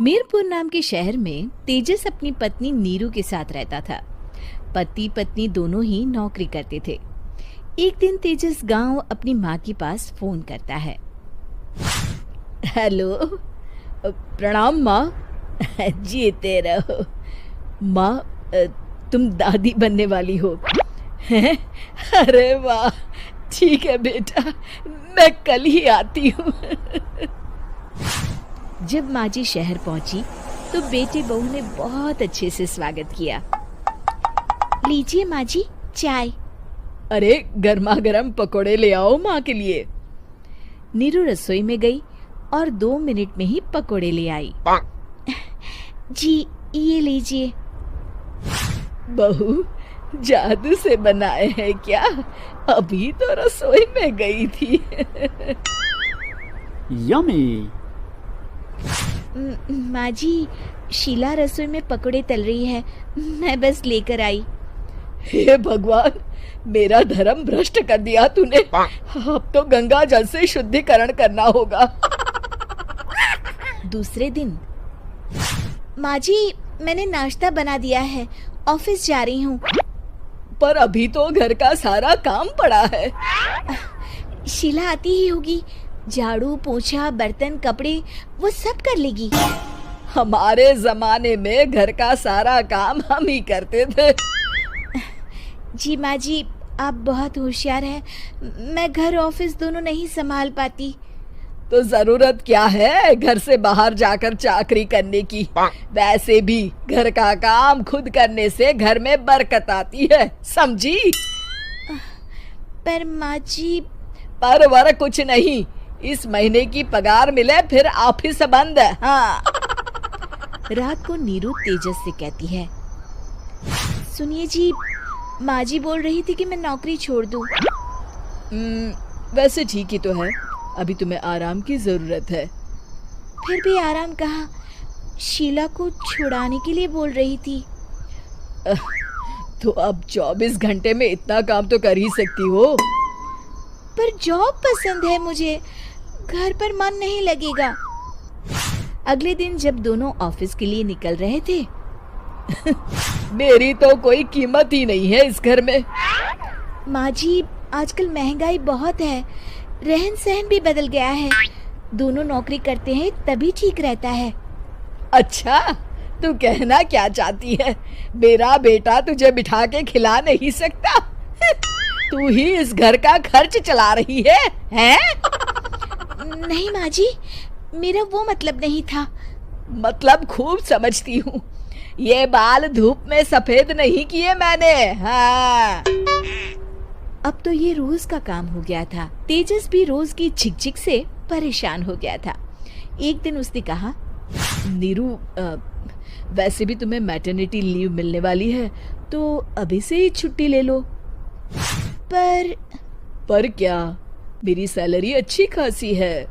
मीरपुर नाम के शहर में तेजस अपनी पत्नी नीरू के साथ रहता था। पति पत्नी दोनों ही नौकरी करते थे। एक दिन तेजस गांव अपनी माँ के पास फोन करता है। हेलो, प्रणाम माँ। जीते रहो माँ, तुम दादी बनने वाली हो। अरे वाह, ठीक है बेटा, मैं कल ही आती हूँ। जब माँ जी शहर पहुंची तो बेटे बहू ने बहुत अच्छे से स्वागत किया। लीजिए माँ जी, चाय। अरे गर्मा गर्म पकोड़े ले आओ माँ के लिए। नीरू रसोई में गई और 2 मिनट में ही पकोड़े ले आई। जी ये लीजिए। बहू जादू से बनाए हैं क्या? अभी तो रसोई में गई थी। यम्मी। माँ जी, शीला रसोई में पकोड़े तल रही है, मैं बस लेकर आई। हे भगवान, मेरा धर्म भ्रष्ट कर दिया तूने। अब तो गंगा जल से शुद्धिकरण करना होगा। दूसरे दिन, माँ जी मैंने नाश्ता बना दिया है, ऑफिस जा रही हूँ। पर अभी तो घर का सारा काम पड़ा है। शीला आती ही होगी, झाड़ू पोछा बर्तन कपड़े वो सब कर लेगी। हमारे जमाने में घर का सारा काम हम ही करते थे। जी माँ जी, आप बहुत होशियार हैं, मैं घर ऑफिस दोनों नहीं संभाल पाती। तो जरूरत क्या है घर से बाहर जाकर चाकरी करने की? वैसे भी घर का काम खुद करने से घर में बरकत आती है, समझी? पर माँ जी। पर वर कुछ नहीं, इस महीने की पगार मिले फिर ऑफिस बंद है। हाँ। रात को नीरू तेजस से कहती है, सुनिए जी, माँ जी बोल रही थी कि मैं नौकरी छोड़ दूं। वैसे ठीक ही तो है, अभी तुम्हें आराम की जरूरत है। फिर भी आराम कहाँ, शीला को छुड़ाने के लिए बोल रही थी। तो अब 24 घंटे में इतना काम तो कर ही सकती हो। पर जॉब पसंद है मुझे, घर पर मन नहीं लगेगा। अगले दिन जब दोनों ऑफिस के लिए निकल रहे थे, मेरी तो कोई कीमत ही नहीं है इस घर में। माँ जी, आजकल महंगाई बहुत है, रहन सहन भी बदल गया है, दोनों नौकरी करते हैं तभी ठीक रहता है। अच्छा, तू कहना क्या चाहती है? मेरा बेटा तुझे बिठा के खिला नहीं सकता? तू ही इस घर का खर्च चला रही है, हैं? नहीं माँ जी, मेरा वो मतलब नहीं था। मतलब खूब समझती हूँ, ये बाल धूप में सफेद नहीं किए मैंने। हाँ। अब तो ये रोज का काम हो गया था। तेजस भी रोज की झिकझिक से परेशान हो गया था। एक दिन उसने कहा, नीरू, वैसे भी तुम्हें मैटरनिटी लीव मिलने वाली है, तो अभी से ही छुट्टी ले लो। पर क्या, मेरी सैलरी अच्छी खासी है।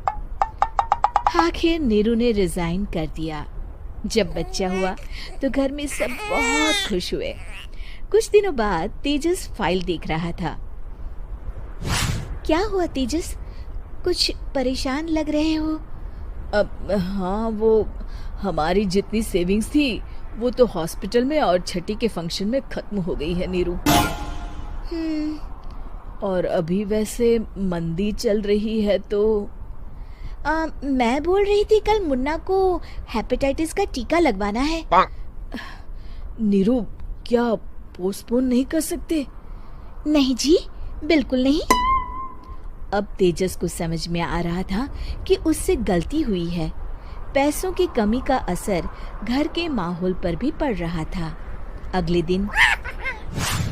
आखिर नीरू ने रिजाइन कर दिया। जब बच्चा हुआ तो घर में सब बहुत खुश हुए। कुछ दिनों बाद तेजस फाइल देख रहा था। क्या हुआ तेजस, कुछ परेशान लग रहे हो? हाँ, वो हमारी जितनी सेविंग्स थी वो तो हॉस्पिटल में और छठी के फंक्शन में खत्म हो गई है नीरू। और अभी वैसे मंदी चल रही है तो मैं बोल रही थी कल मुन्ना को हेपेटाइटिस का टीका लगवाना है। नीरू, क्या पोस्टपोन नहीं कर सकते? नहीं जी, बिल्कुल नहीं। अब तेजस को समझ में आ रहा था कि उससे गलती हुई है। पैसों की कमी का असर घर के माहौल पर भी पड़ रहा था। अगले दिन,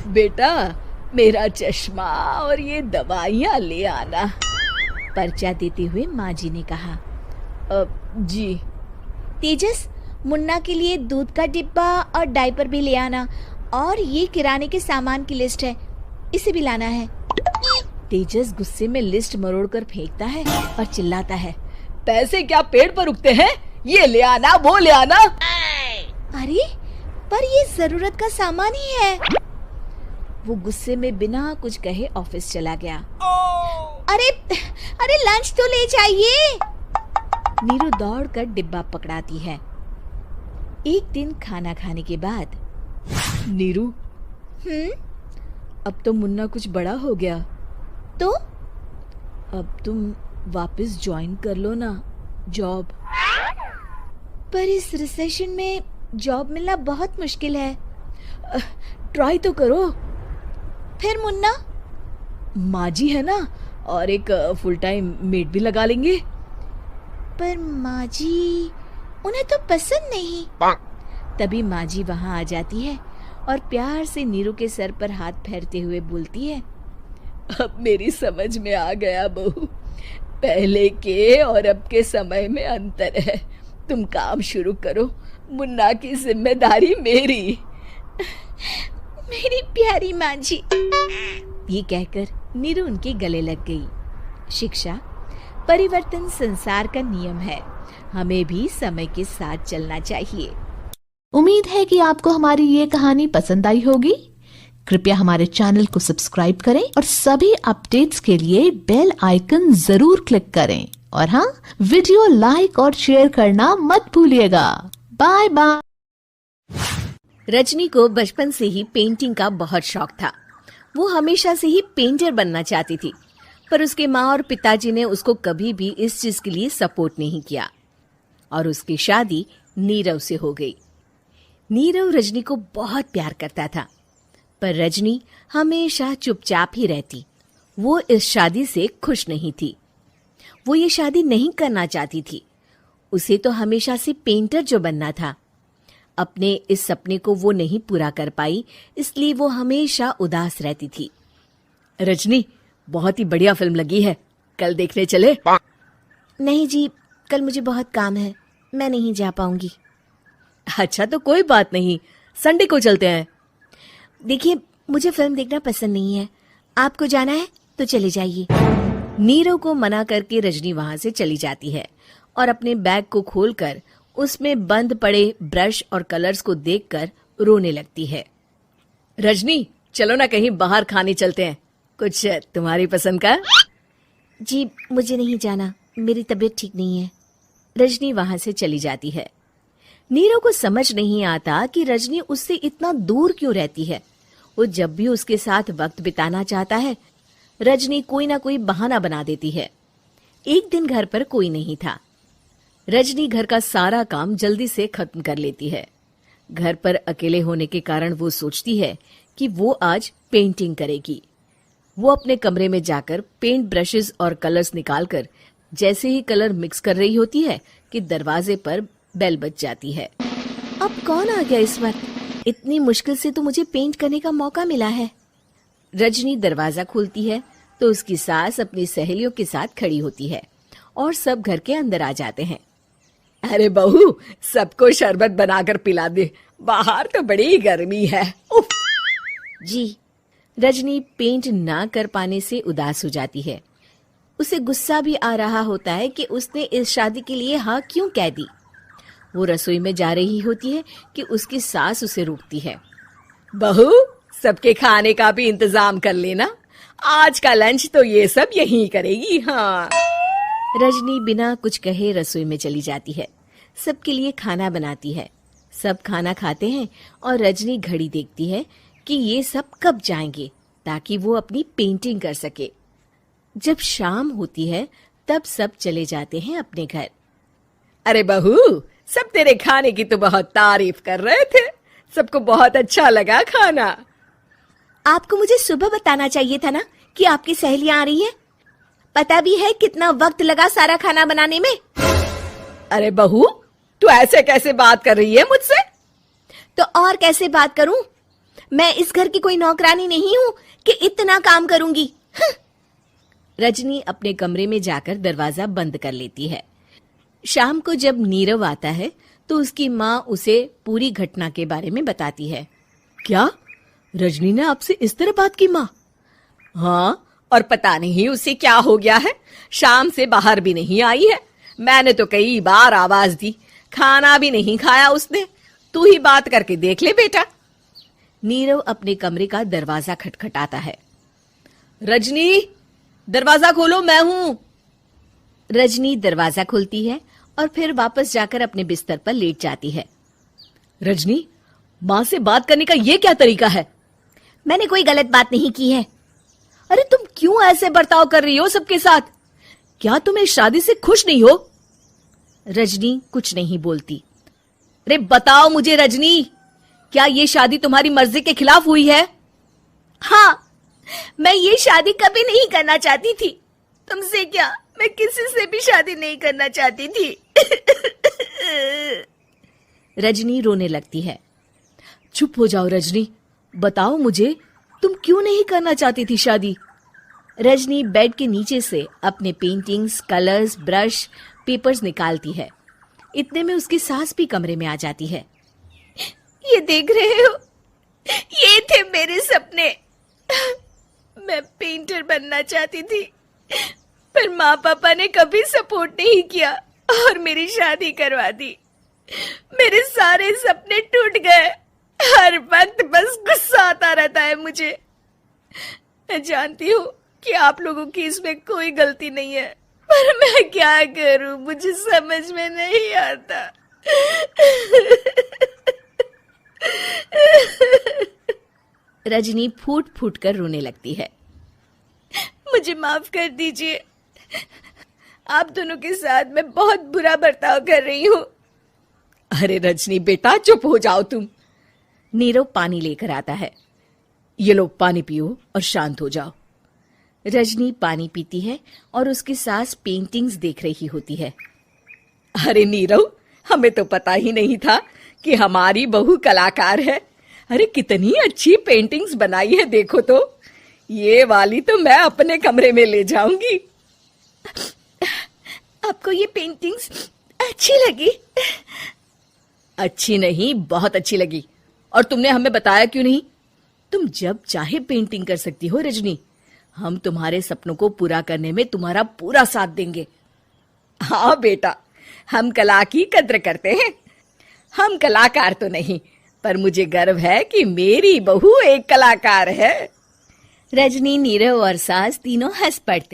बेटा मेरा चश्मा और ये दवाइयाँ ले आना, पर्चा देते हुए माँ जी ने कहा। जी। तेजस, मुन्ना के लिए दूध का डिब्बा और डायपर भी ले आना, और ये किराने के सामान की लिस्ट है, इसे भी लाना है। तेजस गुस्से में लिस्ट मरोड़कर फेंकता है और चिल्लाता है, पैसे क्या पेड़ पर उगते हैं? ये ले आना, वो ले आना। अरे पर ये जरूरत का सामान ही है। वो गुस्से में बिना कुछ कहे ऑफिस चला गया। अरे लंच तो ले जाइए। नीरू दौड़कर डिब्बा पकड़ाती है। एक दिन खाना खाने के बाद, नीरू, अब तो मुन्ना कुछ बड़ा हो गया, तो अब तुम वापस ज्वाइन कर लो ना जॉब। पर इस रिसेशन में जॉब मिलना बहुत मुश्किल है। ट्राई तो करो। फिर मुन्ना? माँ जी है ना, और एक फुल टाइम मेड भी लगा लेंगे। पर माँ जी, उन्हें तो पसंद नहीं। तभी माँ जी वहाँ आ जाती है और प्यार से नीरू के सर पर हाथ फेरते हुए बोलती है, अब मेरी समझ में आ गया बहू, पहले के और अब के समय में अंतर है। तुम काम शुरू करो, मुन्ना की जिम्मेदारी मेरी। मेरी प्यारी माँ जी। ये कहकर नीरू उनके गले लग गई। शिक्षा, परिवर्तन संसार का नियम है, हमें भी समय के साथ चलना चाहिए। उम्मीद है कि आपको हमारी ये कहानी पसंद आई होगी। कृपया हमारे चैनल को सब्सक्राइब करें और सभी अपडेट्स के लिए बेल आइकन जरूर क्लिक करें। और हाँ, वीडियो लाइक और शेयर करना मत भूलिएगा। Bye bye. रजनी को बचपन से ही पेंटिंग का बहुत शौक था। वो हमेशा से ही पेंटर बनना चाहती थी, पर उसके माँ और पिताजी ने उसको कभी भी इस चीज के लिए सपोर्ट नहीं किया और उसकी शादी नीरव से हो गई। नीरव रजनी को बहुत प्यार करता था, पर रजनी हमेशा चुपचाप ही रहती। वो इस शादी से खुश नहीं थी। वो ये शादी नहीं करना चाहती थी। उसे तो हमेशा से पेंटर जो बनना था। अपने इस सपने को वो नहीं पूरा कर पाई, इसलिए वो हमेशा उदास रहती थी। रजनी, बहुत ही बढ़िया फिल्म लगी है, कल देखने चले? नहीं जी, कल मुझे बहुत काम है, मैं नहीं जा पाऊंगी। अच्छा तो कोई बात नहीं, संडे को चलते हैं। देखिए, मुझे फिल्म देखना पसंद नहीं है, आपको जाना है तो चले जाइए। नीरव को मना करके रजनी वहां से चली जाती है और अपने बैग को खोलकर उसमें बंद पड़े ब्रश और कलर्स को देखकर रोने लगती है। रजनी, चलो ना कहीं बाहर खाने चलते हैं, कुछ तुम्हारी पसंद का। जी मुझे नहीं जाना, मेरी तबीयत ठीक नहीं है। रजनी वहां से चली जाती है। नीरव को समझ नहीं आता कि रजनी उससे इतना दूर क्यों रहती है। वो जब भी उसके साथ वक्त बिताना चाहता है, रजनी कोई ना कोई बहाना बना देती है। एक दिन घर पर कोई नहीं था। रजनी घर का सारा काम जल्दी से खत्म कर लेती है। घर पर अकेले होने के कारण वो सोचती है कि वो आज पेंटिंग करेगी। वो अपने कमरे में जाकर पेंट ब्रशेस और कलर्स निकालकर जैसे ही कलर मिक्स कर रही होती है कि दरवाजे पर बेल बज जाती है। अब कौन आ गया इस वक्त? इतनी मुश्किल से तो मुझे पेंट करने का मौका मिला है। रजनी दरवाजा खोलती है तो उसकी सास अपनी सहेलियों के साथ खड़ी होती है और सब घर के अंदर आ जाते हैं। अरे बहू, सबको शरबत बनाकर पिला दे, बाहर तो बड़ी गर्मी है। उफ। जी। रजनी पेंट ना कर पाने से उदास हो जाती है। उसे गुस्सा भी आ रहा होता है कि उसने इस शादी के लिए हाँ क्यों कह दी। वो रसोई में जा रही होती है कि उसकी सास उसे रोकती है। बहू, सबके खाने का भी इंतजाम कर लेना, आज का लंच तो ये सब यहीं करेगी। हाँ। रजनी बिना कुछ कहे रसोई में चली जाती है। सबके लिए खाना बनाती है। सब खाना खाते हैं और रजनी घड़ी देखती है कि ये सब कब जाएंगे ताकि वो अपनी पेंटिंग कर सके। जब शाम होती है तब सब चले जाते हैं अपने घर। अरे बहू, सब तेरे खाने की तो बहुत तारीफ कर रहे थे, सबको बहुत अच्छा लगा खाना। आपको मुझे सुबह बताना चाहिए था ना कि आपकी सहेलियां आ रही हैं। पता भी है कितना वक्त लगा सारा खाना बनाने में। अरे बहू, तू ऐसे कैसे बात कर रही है मुझसे? तो और कैसे बात करूं? मैं इस घर की कोई नौकरानी नहीं हूं कि इतना काम करूंगी। रजनी अपने कमरे में जाकर दरवाजा बंद कर लेती है। शाम को जब नीरव आता है तो उसकी माँ उसे पूरी घटना के बारे में बताती है। क्या रजनी ने आपसे इस तरह बात की माँ? हाँ, और पता नहीं उसे क्या हो गया है, शाम से बाहर भी नहीं आई है। मैंने तो कई बार आवाज दी, खाना भी नहीं खाया उसने। तू ही बात करके देख ले बेटा। नीरव अपने कमरे का दरवाजा खटखटाता है। रजनी, दरवाजा खोलो, मैं हूं। रजनी दरवाजा खोलती है और फिर वापस जाकर अपने बिस्तर पर लेट जाती है। रजनी, माँ से बात करने का ये क्या तरीका है? मैंने कोई गलत बात नहीं की है। अरे तुम क्यों ऐसे बर्ताव कर रही हो सबके साथ? क्या तुम इस शादी से खुश नहीं हो? रजनी कुछ नहीं बोलती। अरे बताओ मुझे रजनी, क्या ये शादी तुम्हारी मर्जी के खिलाफ हुई है? हाँ, मैं ये शादी कभी नहीं करना चाहती थी। तुमसे क्या, मैं किसी से भी शादी नहीं करना चाहती थी। रजनी रोने लगती है। चुप हो जाओ रजनी, बताओ मुझे, तुम क्यों नहीं करना चाहती थी शादी? रजनी बेड के नीचे से अपने पेंटिंग्स, कलर्स, ब्रश, पेपर्स निकालती है। इतने में उसकी सास भी कमरे में आ जाती है। ये देख रहे हो, ये थे मेरे सपने। मैं पेंटर बनना चाहती थी, पर माँ पापा ने कभी सपोर्ट नहीं किया और मेरी शादी करवा दी। मेरे सारे सपने टूट गए। हर वक्त बस गुस्सा आता रहता है मुझे। मैं जानती हूँ कि आप लोगों की इसमें कोई गलती नहीं है, पर मैं क्या करूं, मुझे समझ में नहीं आता। रजनी फूट फूट कर रोने लगती है। मुझे माफ कर दीजिए, आप दोनों के साथ मैं बहुत बुरा बर्ताव कर रही हूँ। अरे रजनी बेटा, चुप हो जाओ तुम। नीरव पानी लेकर आता है। ये लो पानी पियो और शांत हो जाओ। रजनी पानी पीती है और उसकी सास पेंटिंग्स देख रही होती है। अरे नीरव, हमें तो पता ही नहीं था कि हमारी बहू कलाकार है। अरे कितनी अच्छी पेंटिंग्स बनाई है, देखो तो। ये वाली तो मैं अपने कमरे में ले जाऊंगी। आपको ये पेंटिंग्स अच्छी लगी? अच्छी नहीं, बहुत अच्छी लगी। और तुमने हमें बताया क्यों नहीं? तुम जब चाहे पेंटिंग कर सकती हो रजनी। हम तुम्हारे सपनों को पूरा करने में तुम्हारा पूरा साथ देंगे। हाँ बेटा, हम कला की कद्र करते हैं। हम कलाकार तो नहीं, पर मुझे गर्व है कि मेरी बहू एक कलाकार है। रजनी, नीरव और सास तीनों हंस पड़ते।